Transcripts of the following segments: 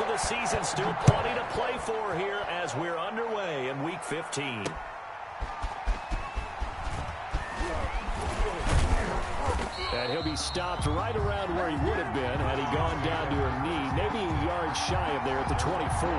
of the season. Still plenty to play for here as we're underway in Week 15. And he'll be stopped right around where he would have been had he gone down to a knee, maybe a yard shy of there at the 24.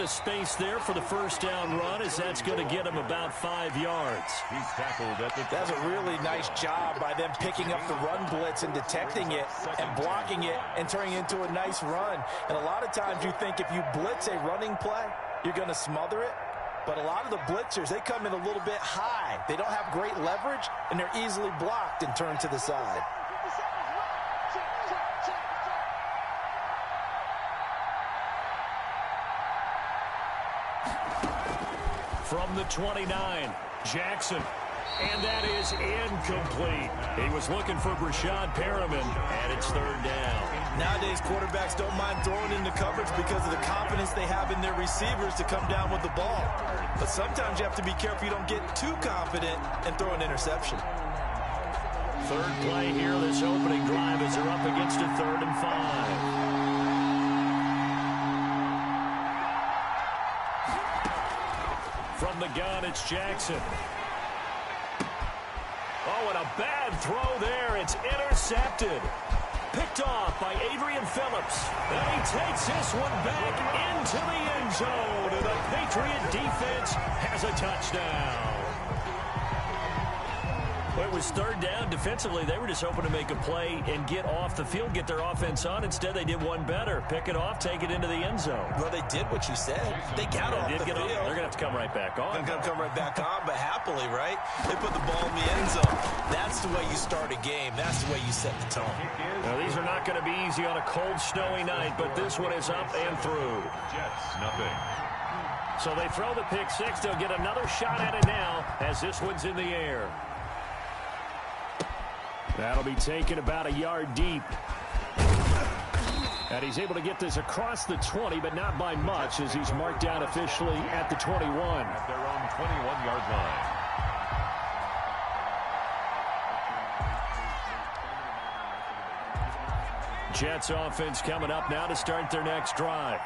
Space there for the first down run, as that's going to get him about 5 yards. He's tackled at the... That's a really nice job by them picking up the run blitz and detecting it and blocking it and turning it into a nice run. And a lot of times you think if you blitz a running play, you're going to smother it. But a lot of the blitzers, they come in a little bit high. They don't have great leverage, and they're easily blocked and turned to the side. From the 29, Jackson. And that is incomplete. He was looking for Brashad Perriman, and it's third down. Nowadays, quarterbacks don't mind throwing into coverage because of the confidence they have in their receivers to come down with the ball. But sometimes you have to be careful you don't get too confident and throw an interception. Third play here, this opening drive, as they're up against a 3rd and 5. From the gun, it's Jackson. Oh, and a bad throw there. It's intercepted. Picked off by Adrian Phillips. And he takes this one back into the end zone. And the Patriot defense has a touchdown. Well, it was third down. Defensively, they were just hoping to make a play and get off the field, get their offense on. Instead, they did one better. Pick it off, take it into the end zone. Well, they did what you said. They got off the field. They're going to have to come right back on. They're going to come right back on, but happily, right? They put the ball in the end zone. That's the way you start a game. That's the way you set the tone. Now, these are not going to be easy on a cold, snowy night, but this one is up and through. Jets, nothing. So they throw the pick six. They'll get another shot at it now as this one's in the air. That'll be taken about a yard deep. And he's able to get this across the 20, but not by much, as he's marked down officially at the 21. At their own 21-yard line. Jets offense coming up now to start their next drive.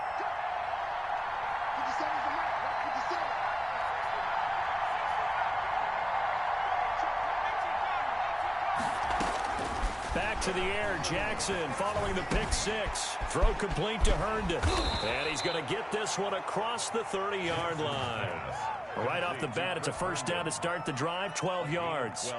Back to the air, Jackson following the pick six. Throw complete to Herndon. And he's going to get this one across the 30-yard line. Right off the bat, it's a first down to start the drive, 12 yards.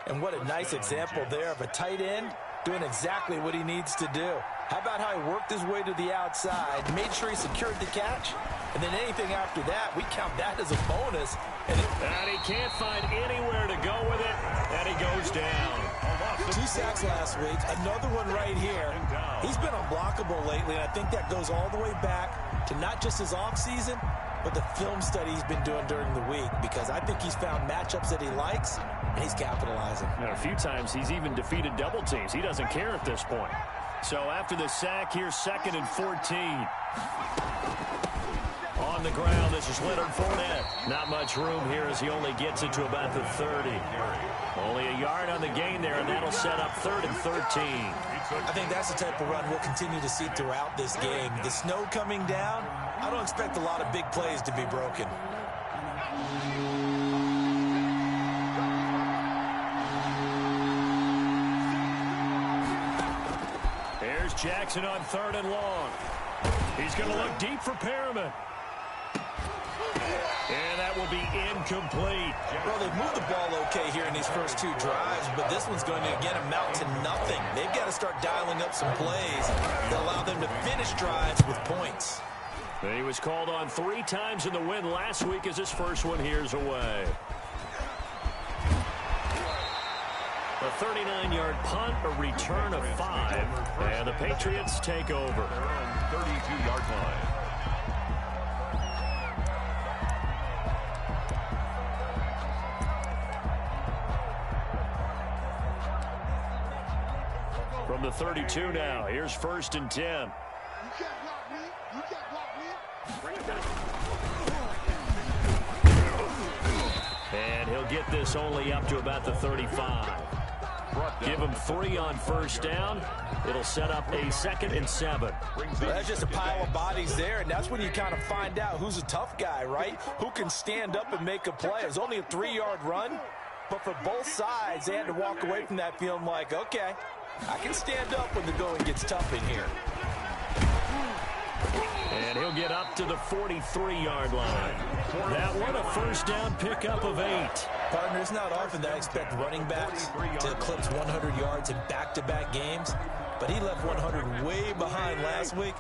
And what a nice example there of a tight end doing exactly what he needs to do. How about how he worked his way to the outside, made sure he secured the catch, and then anything after that, we count that as a bonus. And he can't find anywhere to go with it, and he goes down. 2 sacks last week, another one right here. He's been unblockable lately, and I think that goes all the way back to not just his offseason, but the film study he's been doing during the week, because I think he's found matchups that he likes, and he's capitalizing. And a few times he's even defeated double teams. He doesn't care at this point. So after the sack, here's 2nd and 14. On the ground, this is Leonard Fournette. Not much room here as he only gets it to about the 30. Only a yard on the gain there, and that'll set up 3rd and 13. I think that's the type of run we'll continue to see throughout this game. The snow coming down, I don't expect a lot of big plays to be broken. Here's Jackson on 3rd and long. He's going to look deep for Perriman. And that will be incomplete. Well, they've moved the ball okay here in these first 2 drives, but this one's going to, again, amount to nothing. They've got to start dialing up some plays that allow them to finish drives with points. He was called on 3 times in the win last week as his first one here's away. A 39-yard punt, a return of 5, and the Patriots take over. Their own 32-yard line. From the 32 now, here's 1st and 10. And he'll get this only up to about the 35. Give him 3 on 1st down. It'll set up a 2nd and 7. That's just a pile of bodies there, and that's when you kind of find out who's a tough guy, right? Who can stand up and make a play. It was only a 3-yard run, but for both sides, they had to walk away from that feeling like, okay, I can stand up when the going gets tough in here. And he'll get up to the 43-yard line. That one, a 1st down pickup of 8. Partner, it's not often that I expect running backs to eclipse 100 yards in back-to-back games, but he left 100 way behind last week.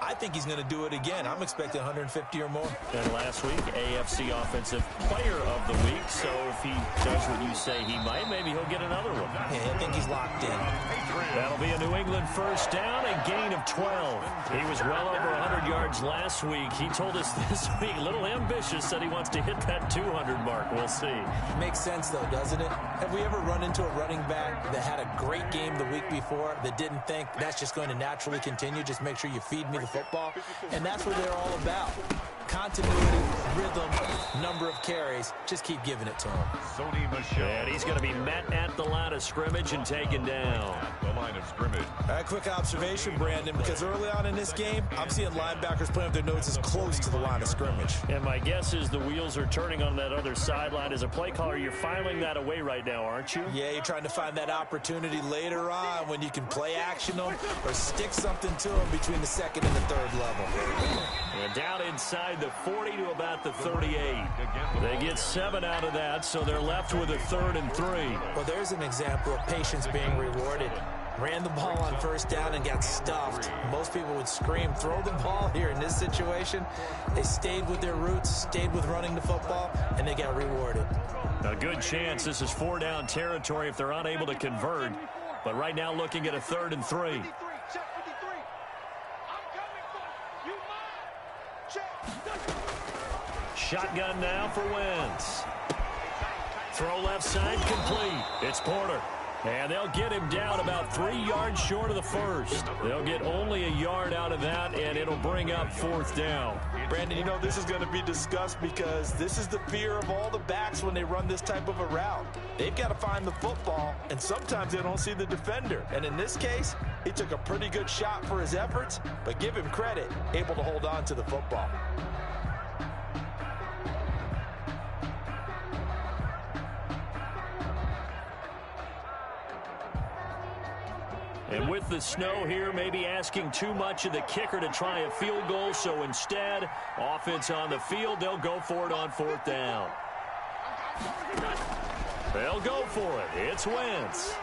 I think he's going to do it again. I'm expecting 150 or more. And last week, AFC Offensive Player of the Week. So if he does what you say he might, maybe he'll get another one. Yeah, I think he's locked in. That'll be a New England 1st down, a gain of 12. He was well over 100 yards last week. He told us this week, a little ambitious, said he wants to hit that 200 mark. We'll see. Makes sense, though, doesn't it? Have we ever run into a running back that had a great game the week before that didn't think that's just going to naturally continue? Just make sure you feed me the football. And that's what they're all about. Continuity, rhythm, number of carries. Just keep giving it to him. Sony Michel. And he's going to be met at the line of scrimmage and taken down. The line of scrimmage. All right, quick observation, Brandon, because early on in this game, I'm seeing linebackers putting up their noses close to the line of scrimmage. And my guess is the wheels are turning on that other sideline. As a play caller, you're filing that away right now, aren't you? Yeah, you're trying to find that opportunity later on when you can play action them or stick something to them between the 2nd and the 3rd level. And down inside the 40 to about the 38. They get 7 out of that, so they're left with a 3rd and 3. Well, there's an example of patience being rewarded. Ran the ball on 1st down and got stuffed. Most people would scream, throw the ball here. In this situation, they stayed with their roots, stayed with running the football, and they got rewarded. A good chance this is 4-down territory if they're unable to convert. But right now looking at a 3rd and 3. Shotgun now for Wentz. Throw left side complete. It's Porter. And they'll get him down about 3 yards short of the 1st. They'll get only a yard out of that, and it'll bring up 4th down. Brandon, you know this is going to be discussed because this is the fear of all the backs when they run this type of a route. They've got to find the football, and sometimes they don't see the defender. And in this case, he took a pretty good shot for his efforts, but give him credit, able to hold on to the football. And with the snow here, maybe asking too much of the kicker to try a field goal. So instead, offense on the field, they'll go for it on 4th down. They'll go for it. It's Wentz.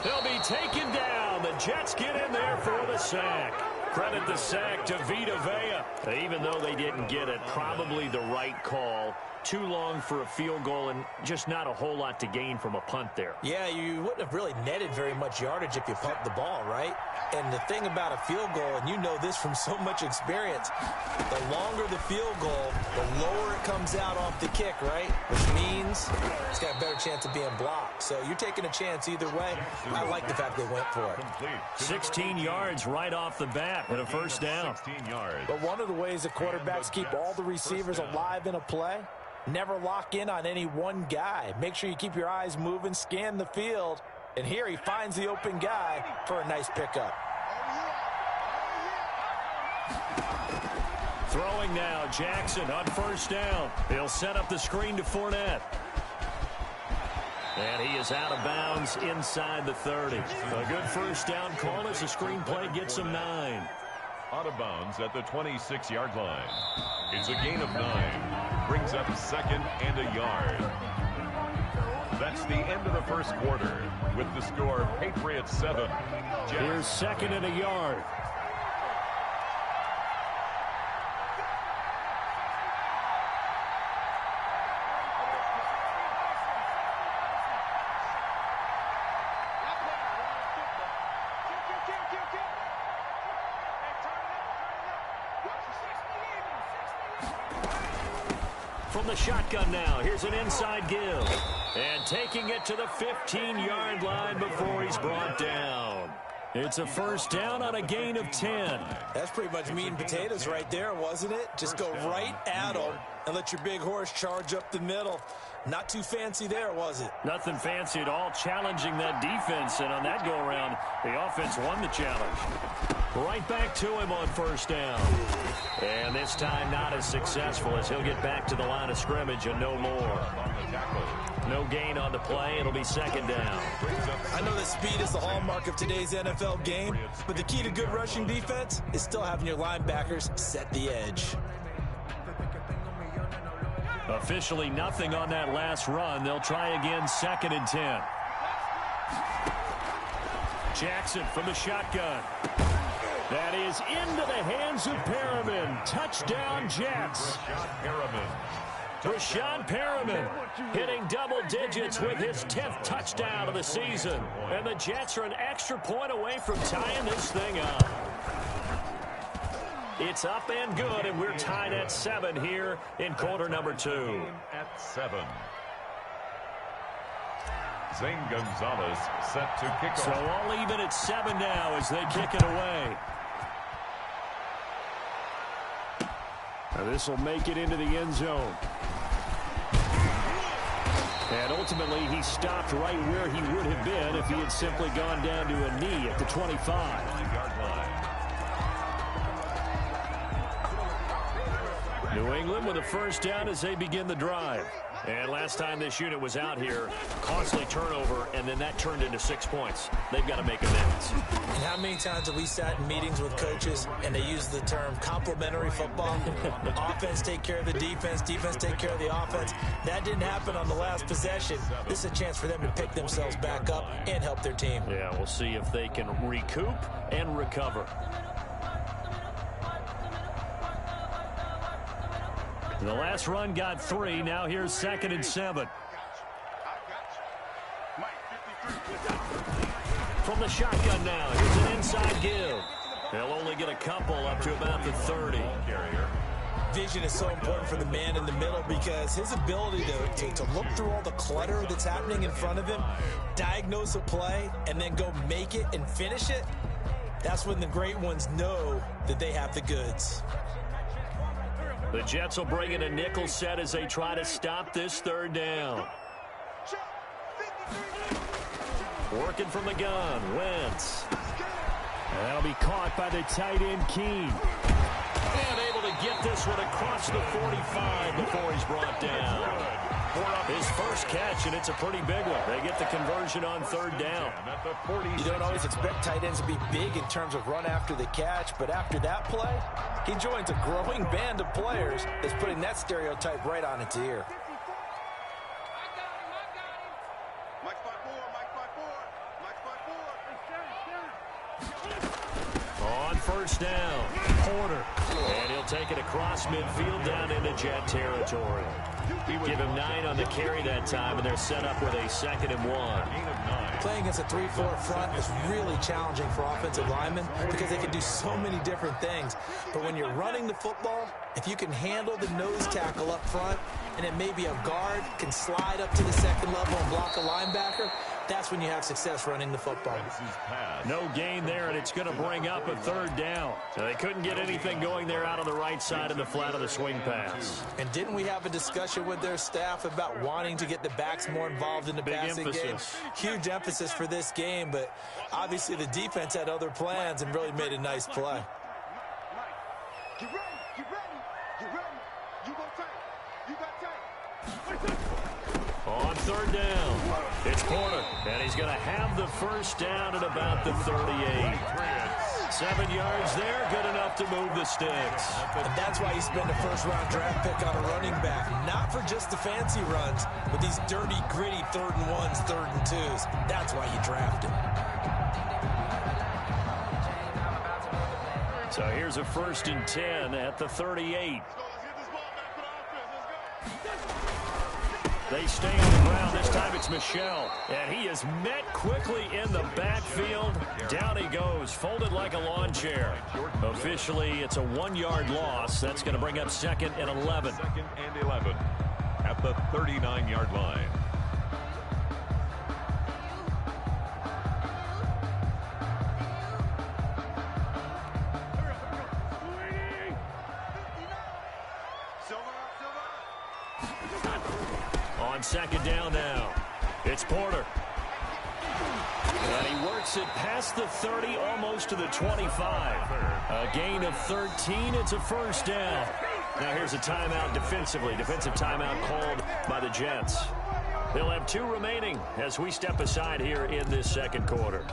They'll be taken down. The Jets get in there for the sack. Credit the sack to Vita Vea. Even though they didn't get it, probably the right call. Too long for a field goal and just not a whole lot to gain from a punt there. Yeah, you wouldn't have really netted very much yardage if you pumped the ball, right? And the thing about a field goal, and you know this from so much experience, the longer the field goal, the lower it comes out off the kick, right? Which means it's got a better chance of being blocked. So you're taking a chance either way. I like the fact they went for it. 16 yards right off the bat and a 1st down. 16 yards. But one of the ways that quarterbacks keep all the receivers alive in a play, never lock in on any one guy. Make sure you keep your eyes moving, scan the field. And here he finds the open guy for a nice pickup. Throwing now, Jackson on 1st down. He'll set up the screen to Fournette. And he is out of bounds inside the 30. A good 1st down call as the screen play gets him 9. Out of bounds at the 26-yard line. It's a gain of 9. Brings up 2nd and a yard. That's the end of the 1st quarter. With the score, Patriots 7. Here's 2nd and a yard. from the shotgun now. Here's an inside give. And taking it to the 15-yard line before he's brought down. It's a first down on a gain of 10. That's pretty much meat and potatoes right there, wasn't it? Just go right at them and let your big horse charge up the middle. Not too fancy there, was it? Nothing fancy at all, challenging that defense. And on that go-around, the offense won the challenge. Right back to him on first down. And this time not as successful as he'll get back to the line of scrimmage and no more. No gain on the play. It'll be second down. I know that speed is the hallmark of today's NFL game, but the key to good rushing defense is still having your linebackers set the edge. Officially nothing on that last run. They'll try again, second and 10. Jackson from the shotgun. That is into the hands of Perriman. Touchdown, Jets. Rashad Perriman hitting double digits with his 10th touchdown of the season. And the Jets are an extra point away from tying this thing up. It's up and good, and we're tied at 7 here in quarter number 2. At 7. Zane Gonzalez set to kick off. So all even at 7 now as they kick it away. This will make it into the end zone. And ultimately, he stopped right where he would have been if he had simply gone down to a knee at the 25-yard line. New England with a first down as they begin the drive. And last time this unit was out here, costly turnover, and then that turned into 6 points. They've got to make amends. And how many times have we sat in meetings with coaches and they use the term complementary football? Offense take care of the defense, defense take care of the offense. That didn't happen on the last possession. This is a chance for them to pick themselves back up and help their team. Yeah, we'll see if they can recoup and recover. The last run got 3. Now here's second and 7. From the shotgun now. Here's an inside give. They'll only get a couple up to about the 30. Vision is so important for the man in the middle because his ability to look through all the clutter that's happening in front of him, diagnose a play, and then go make it and finish it, that's when the great ones know that they have the goods. The Jets will bring in a nickel set as they try to stop this third down. Working from the gun, Wentz. And that'll be caught by the tight end, Keene. And able to get this one across the 45 before he's brought down. His first catch, and it's a pretty big one. They get the conversion on third down. You don't always expect tight ends to be big in terms of run after the catch, but after that play, he joins a growing band of players that's putting that stereotype right on its ear. On first down, Porter. And he'll take it across midfield down into Jet territory. Give him 9 on the carry that time, and they're set up with a 2nd and 1. Playing against a 3-4 front is really challenging for offensive linemen because they can do so many different things. But when you're running the football, if you can handle the nose tackle up front, and then maybe a guard can slide up to the second level and block a linebacker, that's when you have success running the football. No gain there, and it's going to bring up a third down. So they couldn't get anything going there out on the right side of the flat of the swing pass. And didn't we have a discussion with their staff about wanting to get the backs more involved in the passing game? Huge emphasis for this game, but obviously the defense had other plans and really made a nice play. Get ready, get ready, get ready. You go tight, you got tight. On third down, it's Porter, and he's going to have the first down at about the 38. 7 yards there, good enough to move the sticks. And that's why you spend a first-round draft pick on a running back, not for just the fancy runs, but these dirty, gritty 3rd and 1s, 3rd and 2s. That's why you draft him. So here's a 1st and 10 at the 38. They stay on the ground. This time it's Michel. And he is met quickly in the backfield. Down he goes, folded like a lawn chair. Officially, it's a 1-yard loss. That's going to bring up 2nd and 11. 2nd and 11 at the 39-yard line. On 2nd down now, it's Porter. And he works it past the 30, almost to the 25. A gain of 13. It's a 1st down. Now here's a timeout defensively. Defensive timeout called by the Jets. They'll have 2 remaining as we step aside here in this 2nd quarter.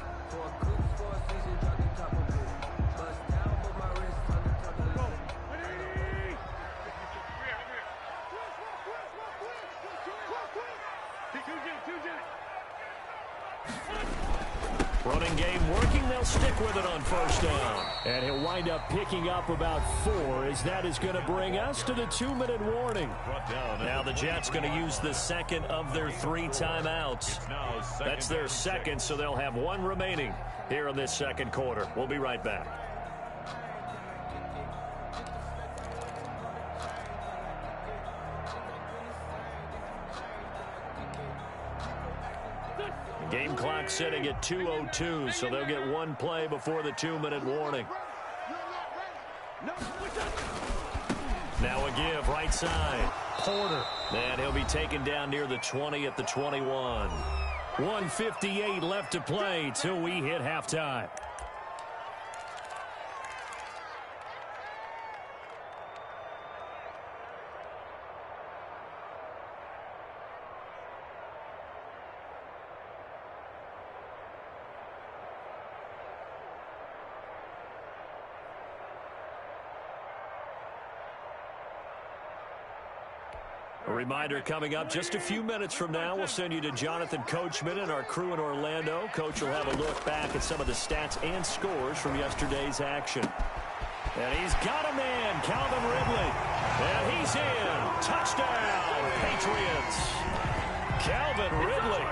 Running game working. They'll stick with it on 1st down. And he'll wind up picking up about 4 as that is going to bring us to the 2-minute warning. Now the Jets going to use the 2nd of their 3 timeouts. That's their 2nd, so they'll have 1 remaining here in this 2nd quarter. We'll be right back. Game clock sitting at 2:02, so they'll get 1 play before the 2-minute warning. Now a give, right side. Porter. And he'll be taken down near the 20 at the 21. 1:58 left to play till we hit halftime. A reminder coming up just a few minutes from now, we'll send you to Jonathan Coachman and our crew in Orlando. Coach will have a look back at some of the stats and scores from yesterday's action. And he's got a man, Calvin Ridley. And he's in. Touchdown, Patriots. Calvin Ridley,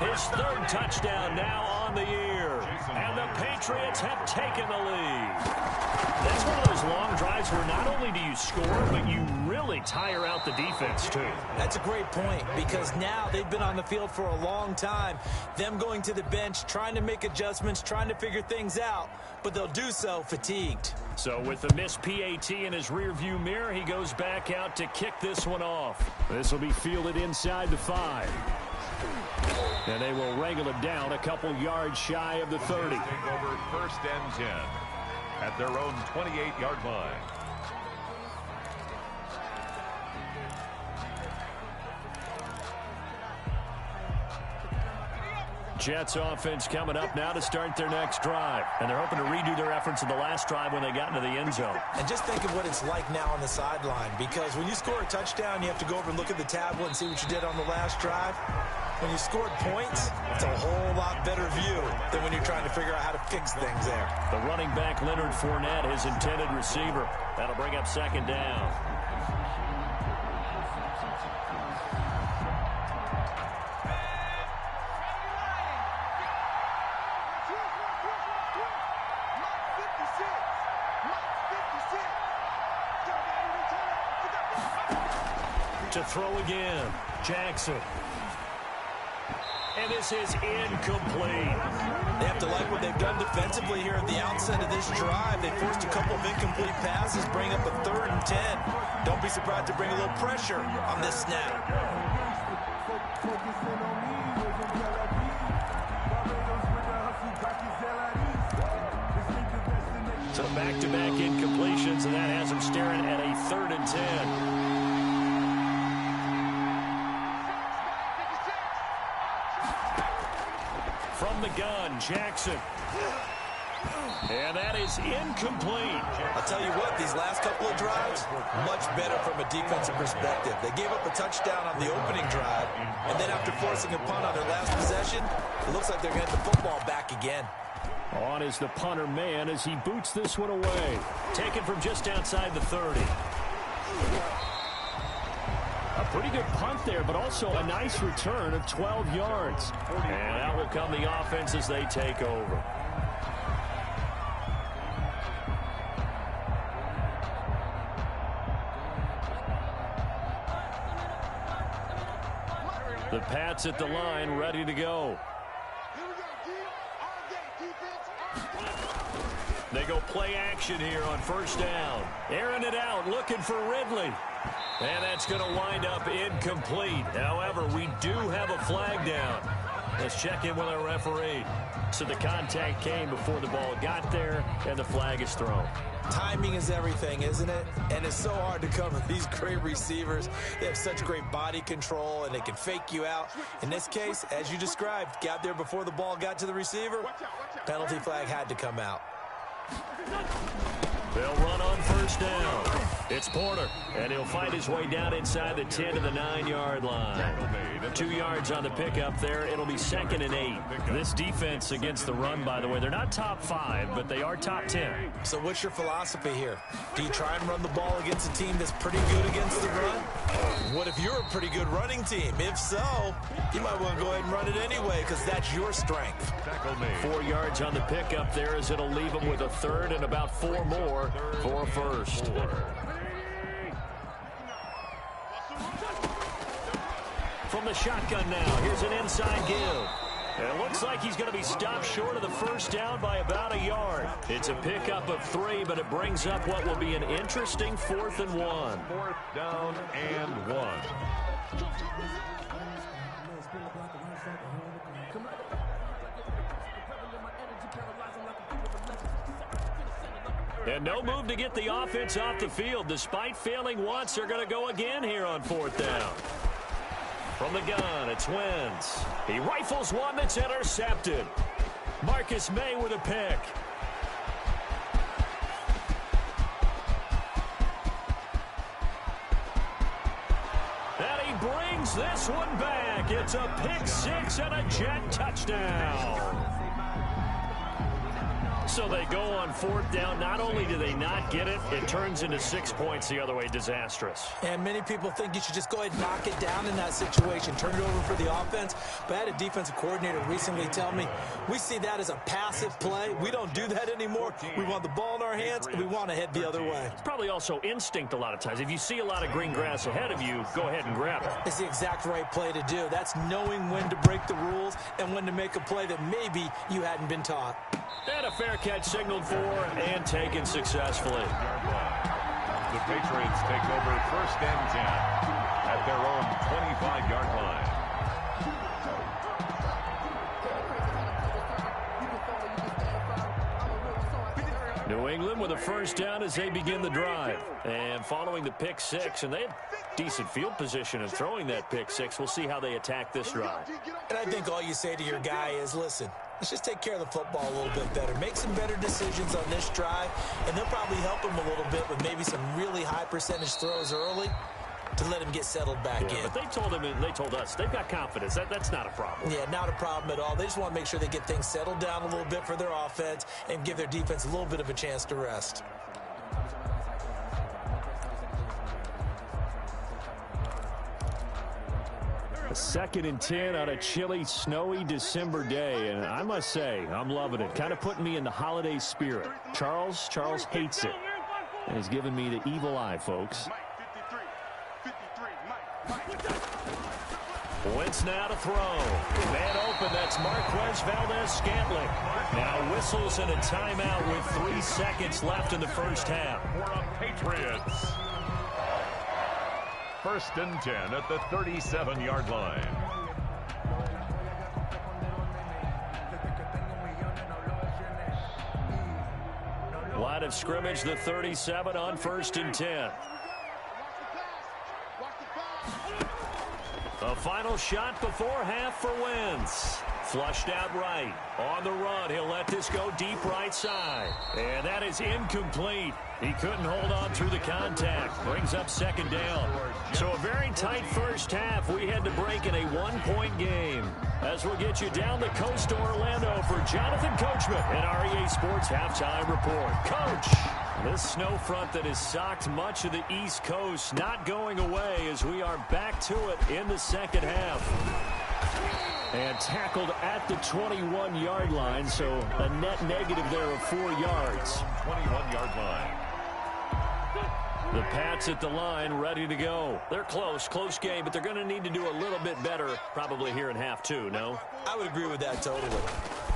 his 3rd touchdown now on the year. And the Patriots have taken the lead. That's one of those long drives where not only do you score, but you really tire out the defense, too. That's a great point, because now they've been on the field for a long time. Them going to the bench, trying to make adjustments, trying to figure things out, but they'll do so fatigued. So with the missed PAT in his rearview mirror, he goes back out to kick this one off. This will be fielded inside the 5. And they will wrangle it down a couple yards shy of the 30. Take over 1st and 10 at their own 28-yard line. Jets offense coming up now to start their next drive. And they're hoping to redo their efforts in the last drive when they got into the end zone. And just think of what it's like now on the sideline, because when you score a touchdown, you have to go over and look at the tablet and see what you did on the last drive. When you scored points, it's a whole lot better view than when you're trying to figure out how to fix things there. The running back, Leonard Fournette, his intended receiver. That'll bring up 2nd down. To throw again, Jackson. And this is incomplete. They have to like what they've done defensively here at the outset of this drive. They forced a couple of incomplete passes, bring up a 3rd and 10. Don't be surprised to bring a little pressure on this snap. So back-to-back incompletions, and that has them staring at a 3rd and 10. From the gun, Jackson. And that is incomplete. I'll tell you what, these last couple of drives, much better from a defensive perspective. They gave up a touchdown on the opening drive, and then after forcing a punt on their last possession, it looks like they're going to get the football back again. On is the punter man as he boots this one away. Taken from just outside the 30. A Pretty good punt there, but also a nice return of 12 yards. And out will come the offense as they take over. The Pats at the line, ready to go. They go play action here on first down. Airing it out, looking for Ridley. And that's going to wind up incomplete. However, we do have a flag down. Let's check in with our referee. So the contact came before the ball got there, and the flag is thrown. Timing is everything, isn't it? And it's so hard to cover these great receivers. They have such great body control, and they can fake you out. In this case, as you described, got there before the ball got to the receiver. Penalty flag had to come out. They'll run on first down. It's Porter, and he'll find his way down inside the 10 to the 9-yard line. 2 yards on the pickup there. It'll be 2nd and 8. This defense against the run, by the way, they're not top 5, but they are top 10. So what's your philosophy here? Do you try and run the ball against a team that's pretty good against the run? What if you're a pretty good running team? If so, you might want to go ahead and run it anyway because that's your strength. 4 yards on the pickup there as it'll leave them with a 3rd and about 4 more for a first. From the shotgun now, here's an inside give. It looks like he's going to be stopped short of the first down by about a yard. It's a pickup of 3, but it brings up what will be an interesting 4th and 1. 4th down and 1. And no move to get the offense off the field. Despite failing once, they're going to go again here on 4th down. From the gun, it's Wentz. He rifles one that's intercepted. Marcus May with a pick. And he brings this one back. It's a pick 6 and a Jet touchdown. So they go on 4th down. Not only do they not get it, it turns into 6 points the other way. Disastrous. And many people think you should just go ahead and knock it down in that situation. Turn it over for the offense. But I had a defensive coordinator recently tell me, we see that as a passive play. We don't do that anymore. We want the ball in our hands, and we want to head the other way. It's probably also instinct a lot of times. If you see a lot of green grass ahead of you, go ahead and grab it. It's the exact right play to do. That's knowing when to break the rules and when to make a play that maybe you hadn't been taught. And a fair catch signaled for and taken successfully. The Patriots take over 1st and 10 at their own 25-yard line. New England with a 1st down as they begin the drive. And following the pick 6, and they have decent field position in throwing that pick 6. We'll see how they attack this drive. And I think all you say to your guy is, listen, let's just take care of the football a little bit better. Make some better decisions on this drive, and they'll probably help him a little bit with maybe some really high percentage throws early to let him get settled back in. But they told him, and they told us, they've got confidence. That's not a problem. Yeah, not a problem at all. They just want to make sure they get things settled down a little bit for their offense and give their defense a little bit of a chance to rest. A 2nd and 10 on a chilly, snowy December day, and I must say, I'm loving it. Kind of putting me in the holiday spirit. Charles hates it, and has given me the evil eye, folks. Wentz now to throw. Man open, that's Marquez Valdez-Scantling. Now whistles and a timeout with 3 seconds left in the first half. For the Patriots. 1st and 10 at the 37-yard line. Line of scrimmage, the 37 on 1st and 10. A final shot before half for Wentz. Flushed out right. On the run, he'll let this go deep right side. And that is incomplete. He couldn't hold on through the contact. Brings up 2nd down. So a very tight first half. We had to break in a 1-point game. As we'll get you down the coast to Orlando for Jonathan Coachman and our EA Sports Halftime Report. Coach. This snow front that has socked much of the East Coast not going away as we are back to it in the second half. And tackled at the 21-yard line, so a net negative there of 4 yards. 21-yard line. The Pats at the line, ready to go. They're close game, but they're going to need to do a little bit better probably here in half two, no? I would agree with that totally.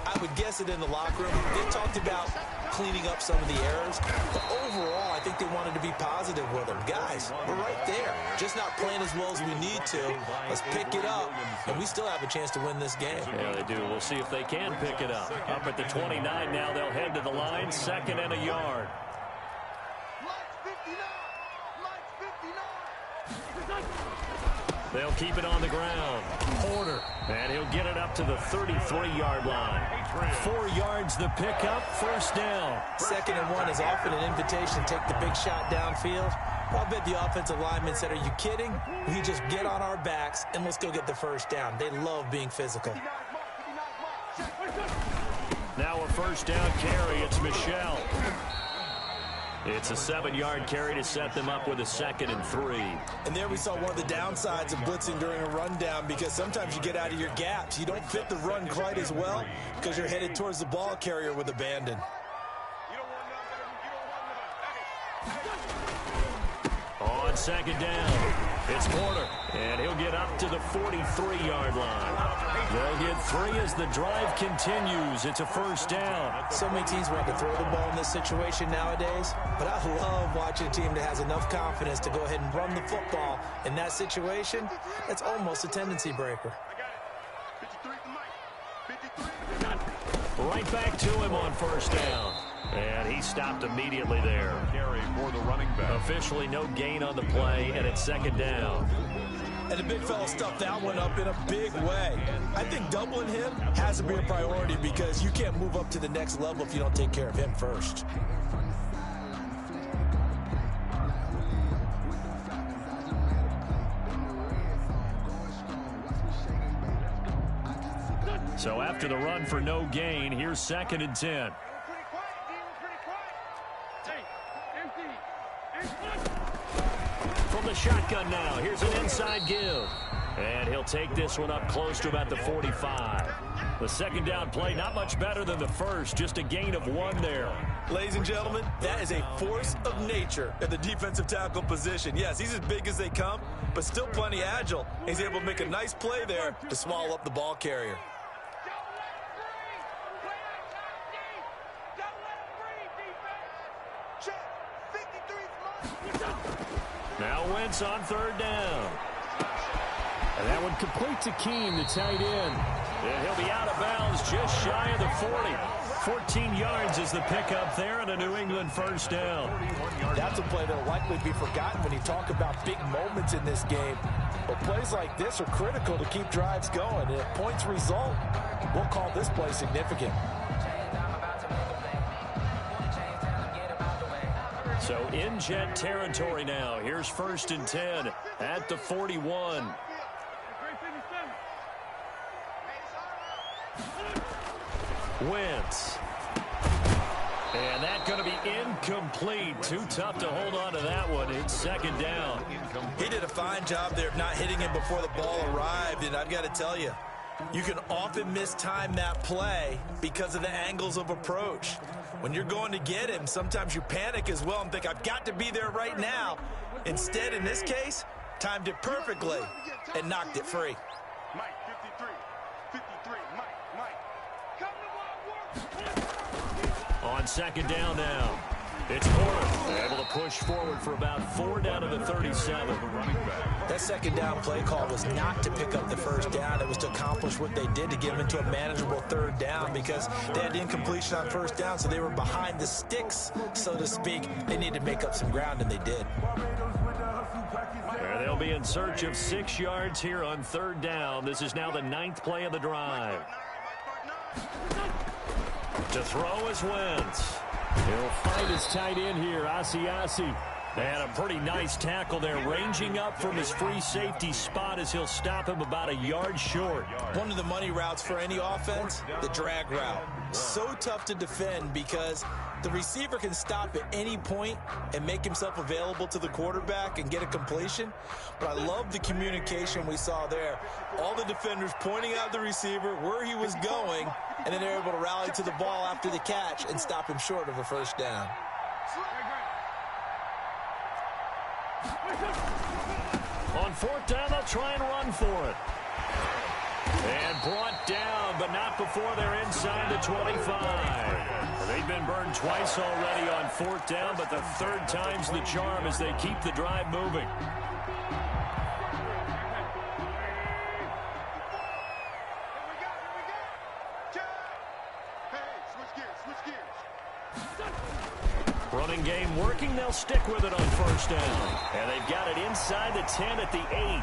I would guess it in the locker room. They talked about cleaning up some of the errors, but overall, I think they wanted to be positive with them. Guys, we're right there. Just not playing as well as we need to. Let's pick it up, and we still have a chance to win this game. Yeah, they do. We'll see if they can pick it up. Up at the 29 now, they'll head to the line, 2nd and a yard. They'll keep it on the ground. Porter, and he'll get it up to the 33-yard line. 4 yards the pickup, 1st down. 2nd and 1 is often an invitation to take the big shot downfield. I bet the offensive lineman said, are you kidding? We just get on our backs and let's go get the 1st down. They love being physical. Now a 1st down carry. It's Michel. It's a 7-yard carry to set them up with a 2nd and 3. And there we saw one of the downsides of blitzing during a rundown, because sometimes you get out of your gaps. You don't fit the run quite as well because you're headed towards the ball carrier with abandon. On 2nd down, it's Porter, and he'll get up to the 43-yard line. They'll get 3 as the drive continues. It's a 1st down. So many teams want to throw the ball in this situation nowadays, but I love watching a team that has enough confidence to go ahead and run the football in that situation. That's almost a tendency breaker. Right back to him on 1st down. And he stopped immediately there. Carry for the running back. Officially no gain on the play, and it's 2nd down. And the big fella stuffed that one up in a big way. I think doubling him has to be a priority, because you can't move up to the next level if you don't take care of him first. So after the run for no gain, here's 2nd and 10. From the shotgun now, here's an inside give. And he'll take this one up close to about the 45. The 2nd down play, not much better than the first, just a gain of 1 there. Ladies and gentlemen, that is a force of nature at the defensive tackle position. Yes, he's as big as they come, but still plenty agile. He's able to make a nice play there to swallow up the ball carrier. Now Wentz on 3rd down. And that one complete to Keene, the tight end. And he'll be out of bounds just shy of the 40. 14 yards is the pickup there, and a New England 1st down. That's a play that will likely be forgotten when you talk about big moments in this game. But plays like this are critical to keep drives going. And if points result, we'll call this play significant. So in Jet territory now. Here's 1st and 10 at the 41. Wentz. And that's going to be incomplete. Too tough to hold on to that one. It's 2nd down. He did a fine job there of not hitting him before the ball arrived. And I've got to tell you, you can often mistime that play because of the angles of approach. When you're going to get him, sometimes you panic as well and think, I've got to be there right now. Instead, in this case, timed it perfectly and knocked it free. Mike, 53, Mike. On 2nd down now, it's Porter, able to push forward for about 4 down to the 37. That 2nd down play call was not to pick up the 1st down. It was to accomplish what they did to get them into a manageable 3rd down, because they had incompletion on 1st down, so they were behind the sticks, so to speak. They needed to make up some ground, and they did. They'll be in search of 6 yards here on 3rd down. This is now the 9th play of the drive. To throw is Wentz. He'll find his tight end here, Asiasi. And a pretty nice tackle there, ranging up from his free safety spot as he'll stop him about a yard short. One of the money routes for any offense, the drag route. So tough to defend because the receiver can stop at any point and make himself available to the quarterback and get a completion. But I love the communication we saw there. All the defenders pointing out the receiver, where he was going, and then they're able to rally to the ball after the catch and stop him short of a first down. On fourth down, they'll try and run for it. And brought down, but not before they're inside the 25. They've been burned twice already on fourth down, but the third time's the charm as they keep the drive moving. Running game working, they'll stick with it on first down. And they've got it inside the 10 at the 8.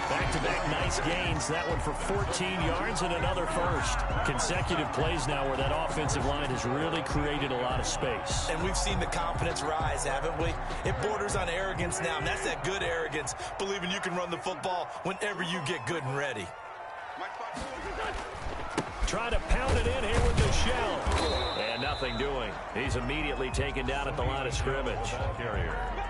Back-to-back nice gains. That one for 14 yards and another first. Consecutive plays now where that offensive line has really created a lot of space. And we've seen the confidence rise, haven't we? It borders on arrogance now, and that's that good arrogance, believing you can run the football whenever you get good and ready. Try to pound it in here with the shell. And nothing doing. He's immediately taken down at the line of scrimmage.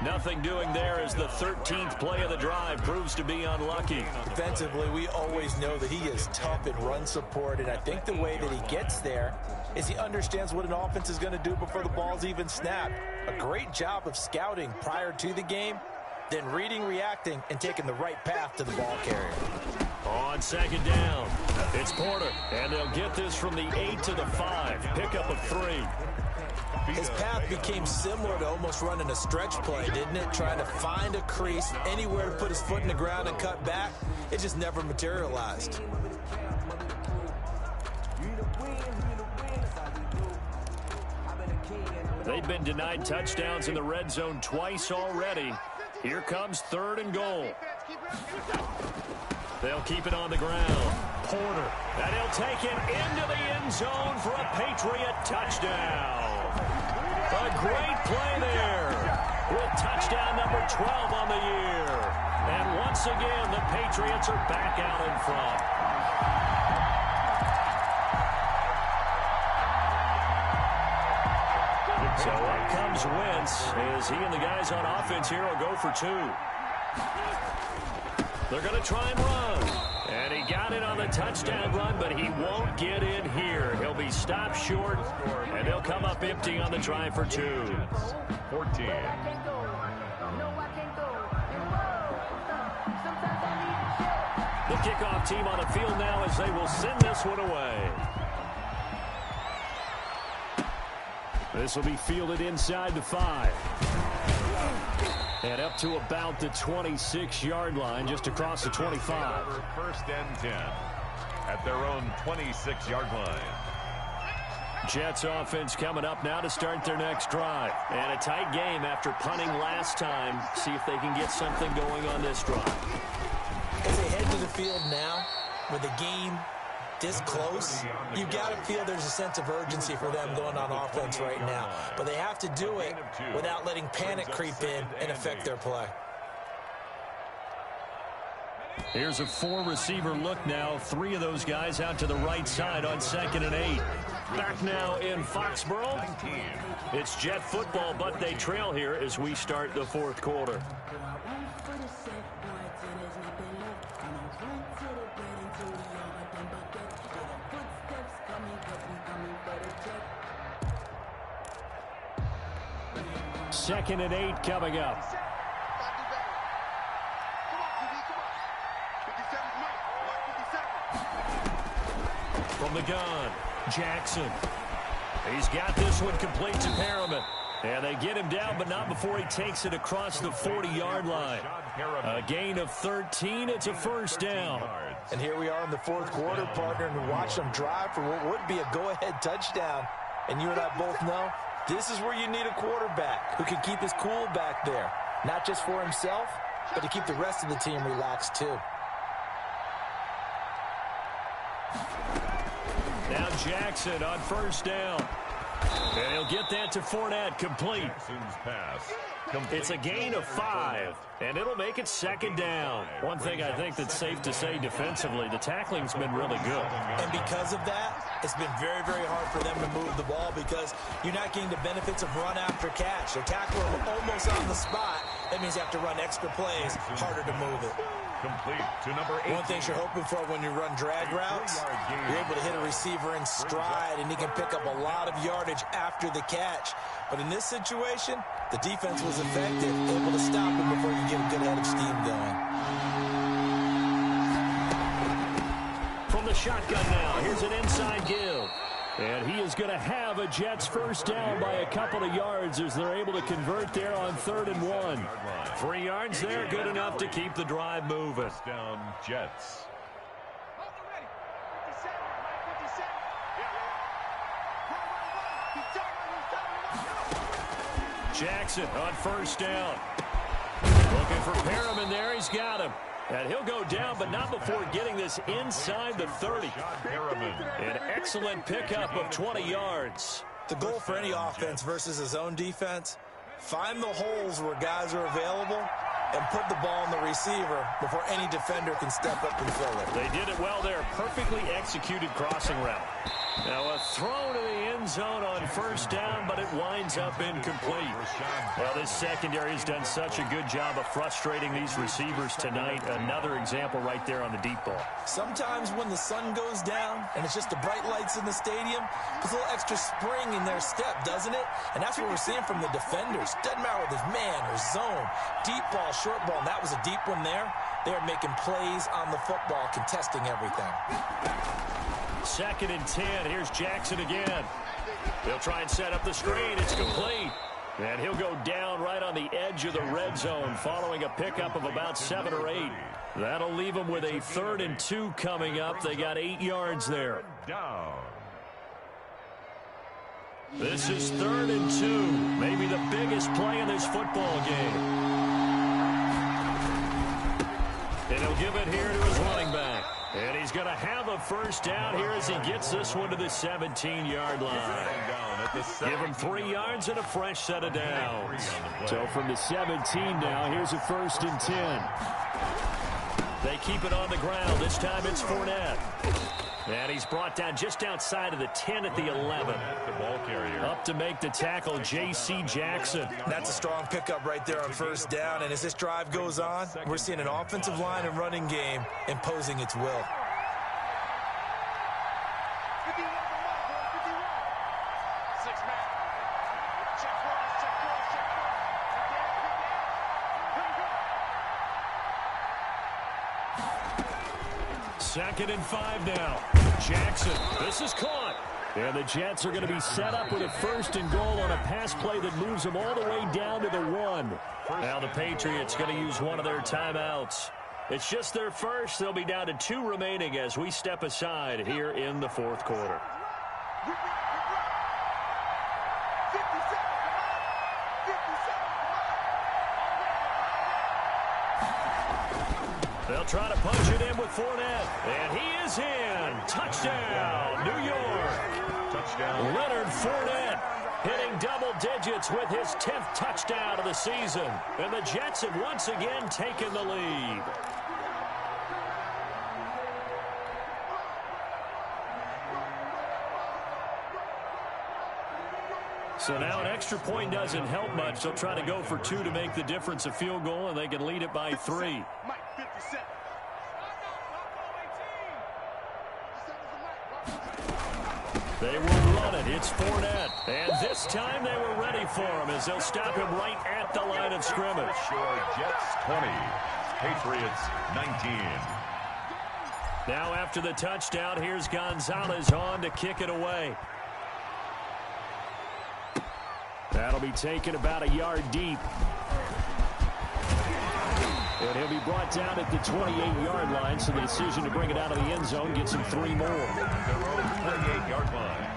Nothing doing there as the 13th play of the drive proves to be unlucky. Defensively, we always know that he is tough in run support, and I think the way that he gets there is he understands what an offense is going to do before the ball's even snapped. A great job of scouting prior to the game, then reading, reacting, and taking the right path to the ball carrier. On second down, it's Porter, and they'll get this from the 8 to the 5. Pickup of 3. His path became similar to almost running a stretch play, didn't it? Trying to find a crease, anywhere to put his foot in the ground and cut back. It just never materialized. They've been denied touchdowns in the red zone twice already. Here comes 3rd and goal. They'll keep it on the ground. Porter, and he'll take it into the end zone for a Patriot touchdown. A great play there with touchdown number 12 on the year. And once again, the Patriots are back out in front. So up comes Wentz as he and the guys on offense here will go for 2. They're going to try and run. And he got it on the touchdown run, but he won't get in here. He'll be stopped short, and they'll come up empty on the try for 2. 14. The kickoff team on the field now as they will send this one away. This will be fielded inside the 5. And up to about the 26-yard line, just across the 25. First and 10 at their own 26-yard line. Jets offense coming up now to start their next drive. And a tight game after punting last time. See if they can get something going on this drive. As they head to the field now, with the game this close, you've got to feel there's a sense of urgency for them going on offense right now. But they have to do it without letting panic creep in and affect their play. Here's a 4-receiver look now. 3 of those guys out to the right side on 2nd and 8. Back now in Foxborough. It's Jet football, but they trail here as we start the 4th quarter. Second and 8 coming up. From the gun, Jackson. He's got this one complete to Perriman. And they get him down, but not before he takes it across the 40-yard line. A gain of 13. It's a first down. And here we are in the 4th quarter, partner, and watch them drive for what would be a go-ahead touchdown. And you and I both know this is where you need a quarterback who can keep his cool back there. Not just for himself, but to keep the rest of the team relaxed too. Now Jackson on first down. And he'll get that to Fournette, complete. Jackson's pass. It's a gain of 5, and it'll make it second down. One thing I think that's safe to say defensively, the tackling's been really good. And because of that, it's been very, very hard for them to move the ball because you're not getting the benefits of run after catch. They tackle them almost on the spot. That means you have to run extra plays, harder to move it. Complete to number 8. One thing you're hoping for when you run drag routes, you're able to hit a receiver in stride, and he can pick up a lot of yardage after the catch. But in this situation, the defense was effective, able to stop him before you get a good head of steam going. From the shotgun now, here's an inside give. And he is going to have a Jets first down by a couple of yards as they're able to convert there on 3rd and 1. 3 yards there, good enough to keep the drive moving. Down Jets. Jackson on first down. Looking for Perriman there. He's got him. And he'll go down, but not before getting this inside the 30. An excellent pickup of 20 yards. The goal for any offense versus his own defense, find the holes where guys are available and put the ball in the receiver before any defender can step up and fill it. They did it well there. Perfectly executed crossing route. Now a throw to the end zone on first down, but it winds up incomplete. Well, this secondary has done such a good job of frustrating these receivers tonight. Another example right there on the deep ball. Sometimes when the sun goes down and it's just the bright lights in the stadium, there's a little extra spring in their step, doesn't it? And that's what we're seeing from the defenders. Doesn't matter whether it's man or zone, deep ball, short ball, and that was a deep one there. They're making plays on the football, contesting everything. 2nd and 10. Here's Jackson again. He'll try and set up the screen. It's complete. And he'll go down right on the edge of the red zone following a pickup of about 7 or 8. That'll leave them with a 3rd and 2 coming up. They got 8 yards there. Down. This is 3rd and 2. Maybe the biggest play in this football game. And he'll give it here to his running back. And he's going to have a first down here as he gets this one to the 17-yard line. Give him 3 yards and a fresh set of downs. So from the 17 now, here's a 1st and 10. They keep it on the ground. This time it's Fournette. And he's brought down just outside of the 10 at the 11. The ball carrier. Up to make the tackle, J.C. Jackson. That's a strong pickup right there on first down. And as this drive goes on, we're seeing an offensive line and running game imposing its will. Second and 5 now. Jackson, this is caught. And the Jets are going to be set up with a 1st and goal on a pass play that moves them all the way down to the 1. Now the Patriots going to use one of their timeouts. It's just their first. They'll be down to 2 remaining as we step aside here in the 4th quarter. They'll try to punch it in with Fournette. And he is in. Touchdown, New York. Touchdown. Leonard Fournette hitting double digits with his 10th touchdown of the season. And the Jets have once again taken the lead. So now an extra point doesn't help much. They'll try to go for 2 to make the difference a field goal, and they can lead it by 3. They will run it. It's Fournette. And this time they were ready for him as they'll stop him right at the line of scrimmage. Jets 20, Patriots 19. Now after the touchdown, here's Gonzalez on to kick it away. That'll be taken about a yard deep. And he'll be brought down at the 28-yard line, so the decision to bring it out of the end zone gets him 3 more. 28-yard line.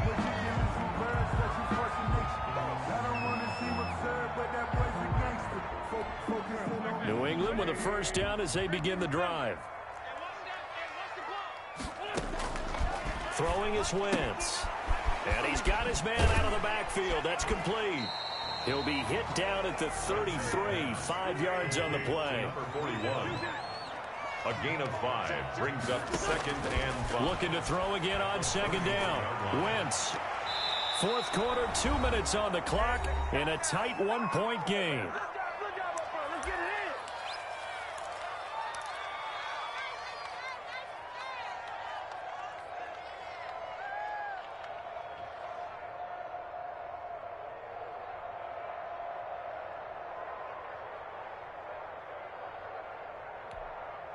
New England with a first down as they begin the drive. Throwing is Wentz. And he's got his man out of the backfield. That's complete. He'll be hit down at the 33, 5 yards on the play. Number 41. A gain of 5 brings up 2nd and 5. Looking to throw again on 2nd down. Wentz. 4th quarter, 2 minutes on the clock in a tight 1-point game.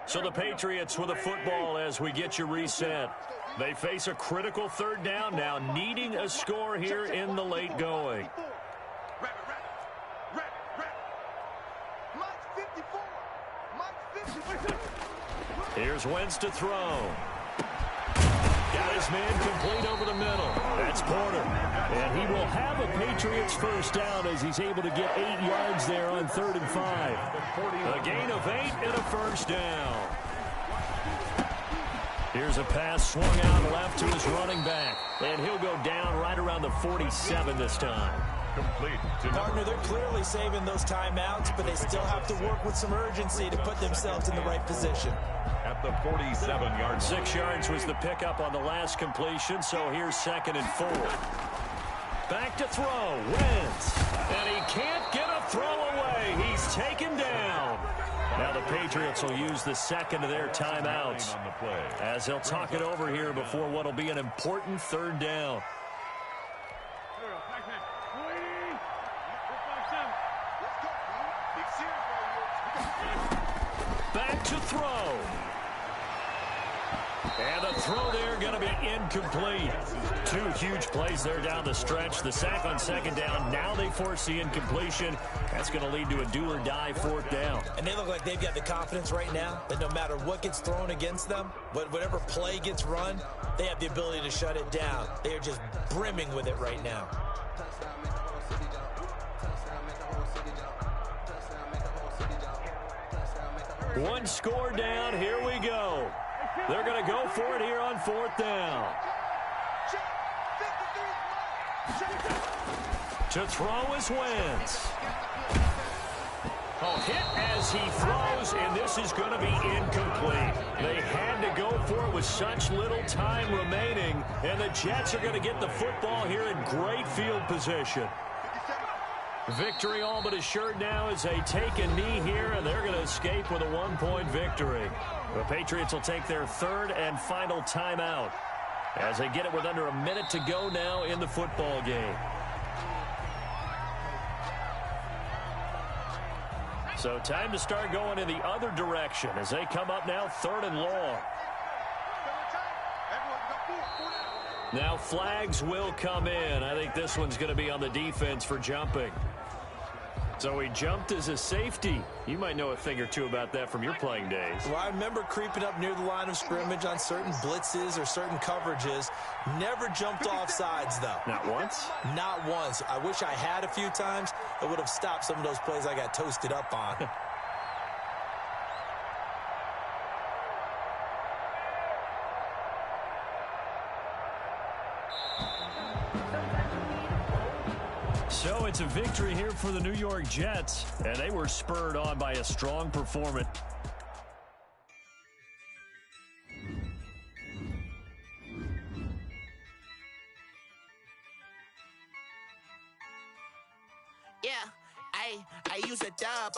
So the Patriots with the football as we get you reset. They face a critical 3rd down now, needing a score here in the late going. Here's Wentz to throw. Got his man complete over the middle. That's Porter. And he will have a Patriots first down as he's able to get 8 yards there on 3rd and 5. A gain of 8 and a first down. Here's a pass swung out left to his running back. And he'll go down right around the 47 this time. Complete. Partner, they're clearly saving those timeouts, but they still have to work with some urgency to put themselves in the right position. At the 47-yard 6 yards was the pickup on the last completion, so here's 2nd and 4. Back to throw. Wentz. And he can't get a throw away. He's taken down. Now the Patriots will use the 2nd of their timeouts as they'll talk it over here before what will be an important 3rd down. Back to throw. And the throw there going to be incomplete. 2 huge plays there down the stretch. The sack on 2nd down. Now they force the incompletion. That's going to lead to a do-or-die 4th down. And they look like they've got the confidence right now that no matter what gets thrown against them, whatever play gets run, they have the ability to shut it down. They are just brimming with it right now. One score down. Here we go. They're going to go for it here on 4th down. To throw is Wentz. Oh, hit as he throws, and this is going to be incomplete. They had to go for it with such little time remaining, and the Jets are going to get the football here in great field position. Victory all but assured now as they take a knee here, and they're going to escape with a 1-point victory. The Patriots will take their 3rd and final timeout as they get it with under a minute to go now in the football game. So time to start going in the other direction as they come up now 3rd and long. Now flags will come in. I think this one's going to be on the defense for jumping. So he jumped as a safety. You might know a thing or two about that from your playing days. Well, I remember creeping up near the line of scrimmage on certain blitzes or certain coverages. Never jumped off sides, though. Not once? Not once. I wish I had a few times. It would have stopped some of those plays I got toasted up on. So it's a victory here for the New York Jets, and they were spurred on by a strong performance. Yeah, I use a dub.